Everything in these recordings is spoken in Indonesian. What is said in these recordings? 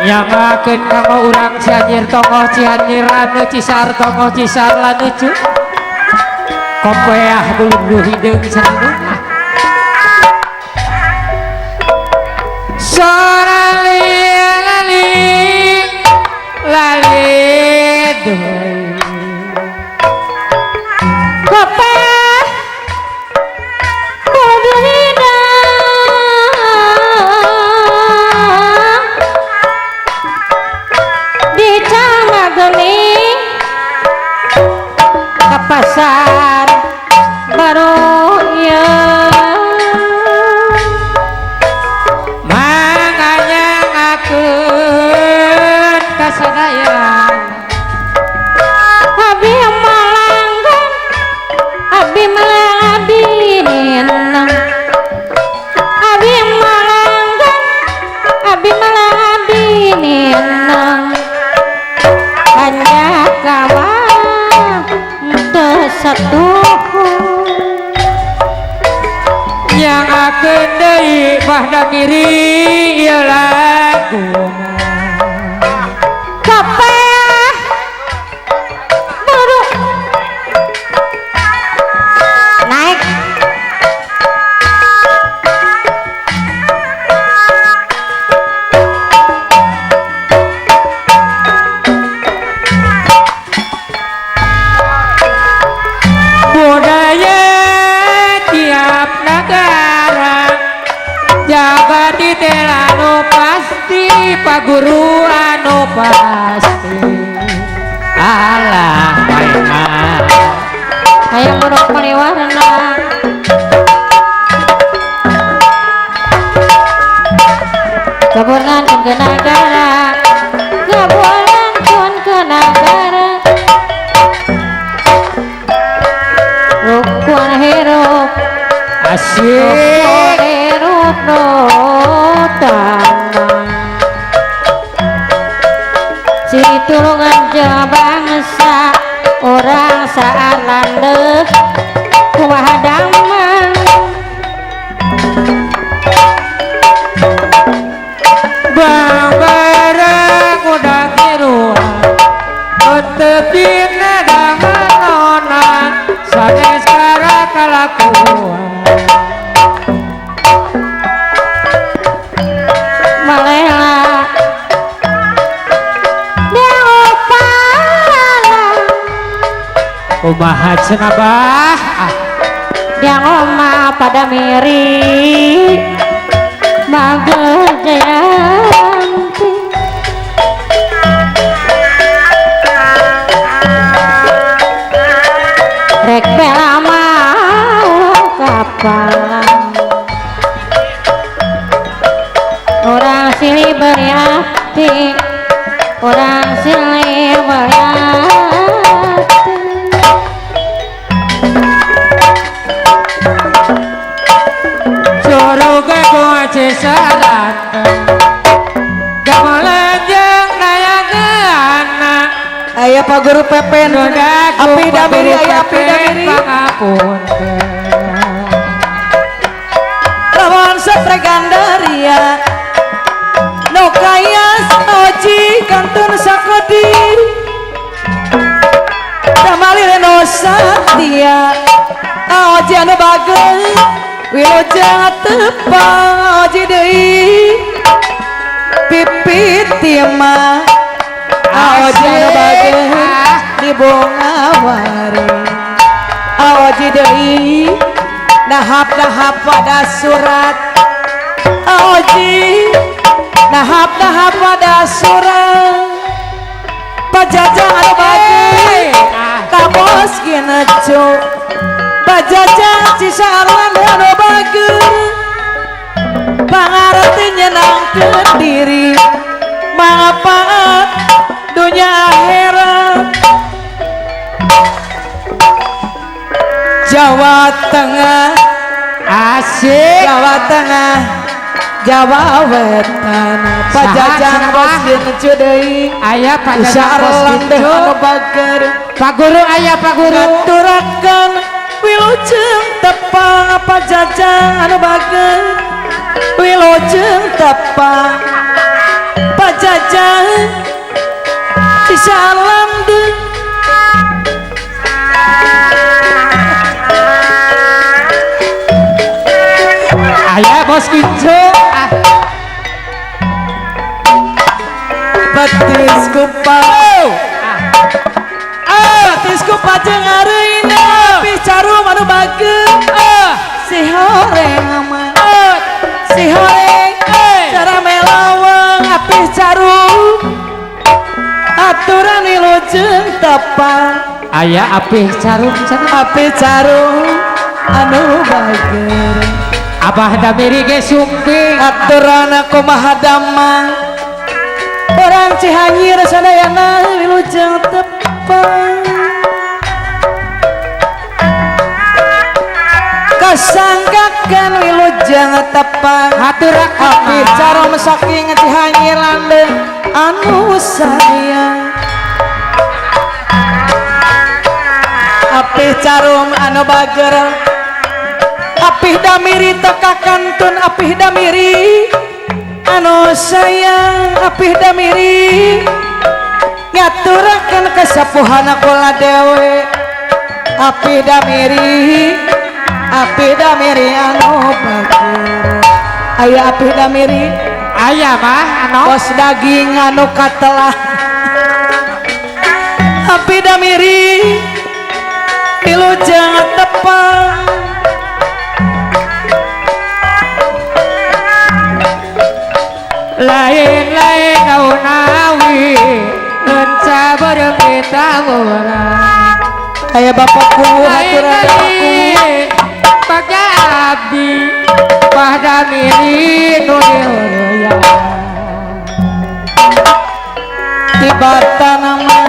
nyamakeun kanggo urang Cianjur tokoh Cianjur anu cisar tokoh cisar lanuju kopeah bulu hideung cenah sorali lali lali doy kopeah bulu hideung di Camageling ke pasar baru ya manganya ngakeun kasadayan abi malanggan abi malabin abi malanggan abi malabin hanya kawan satu yang akeun deui bahda kiri ieu laguna kopeah buru naik budaya tiap negara jaga detail anu pasti pak guru anu pasti alah mainan hayang buruk maliwarna kabulan ke negara kabulan ke negara rukun hirup asyik hirup no tanah ciri tulungan jeung bangsa orang saat landep kumaha damang bang bareng udah kiruan tepina damanona sanes kara kalakuan malela dia opala kumaha cenah bah dia ngoma pada miri Magelanti rek bela mau kapalan orang silih beri hati orang silih beri hati Coroga gua cesaran gamelanjang nayangeana aya Pak Guru Pepen api damiri aya api damiri lawan satre gandaria no kaya oji kantun sakodi damali reno satya oji anu bagus wilujeng tepang oji deui pipit timah oji anu bagus di bunga wari oji deui nahap-nahap pada surat oji nahap-nahap pada surat pajajang anu bagus kabos ginecu pajajang cisaran anu bagus pangarti nyenangkeun diri manfaat dunia akhirat Jawa Tengah asik Jawa Tengah Jawa Wetan pajajang bos ginecu deui aya pajajang bos anu bager Pak Guru aya Pak Guru ngaturakeun wilujeng tepang pajajang anu bager wilujeng tepang pajajang wilujeng salam deh Ayah bos kincu batisku pau batisku pajeng areina bicaru manu bageun si horeng ama si horeng cara melawang api caru aturan wilujeng tepang Ayah api carum sana api caru anu bager Abah damiri ge sumping aturan kumaha damang orang Cianjur sadayana wilujeng tepang kasanggakan wilujeng tepang Haturakan api carom saking Cianjur landeng anu sayang api carum anu bager api damiri tekakantun api damiri anu sayang api damiri ngaturakan kesepuhan kula dewe api damiri anu bager aya api damiri Ayah mah anu bos daging anu katelah api damiri wilujeng tepang lain-lain naunawi lenca bareng kita murah kayak bapakku haturan bapakku lain-lain pakai abdi pada miri nudiuraya tibatan nama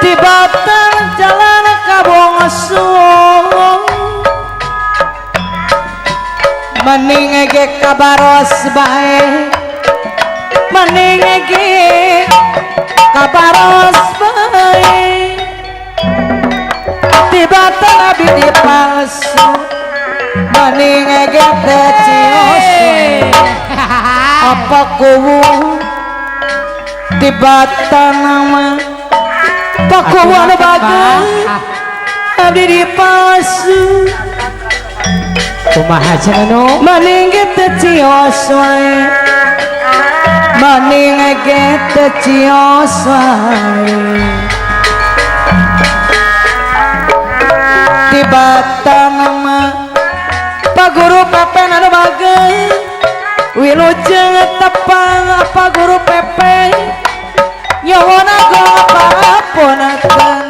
tibatan jalan kabongsuh mending ge kabaros bae mending ge kabaros bae tibatan abi dipalsu mending ge tecios apa kuwu tibatan nama pakuwu anu bagus abdi dipalsu kumaha cenah maning teu cios wae maning teu cios wae tibatan mah Pak Guru Pepen anu bageun wilujeng tepang apa Guru Pepen nyawona gopaponakeun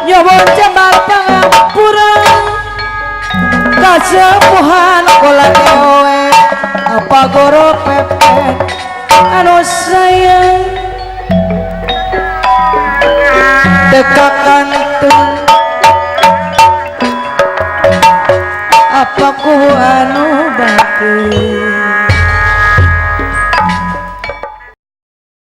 nyawon jembar pangapura kasepuhan kula dewe apa Guru Pepen anu sayang dekakantun apa ku anu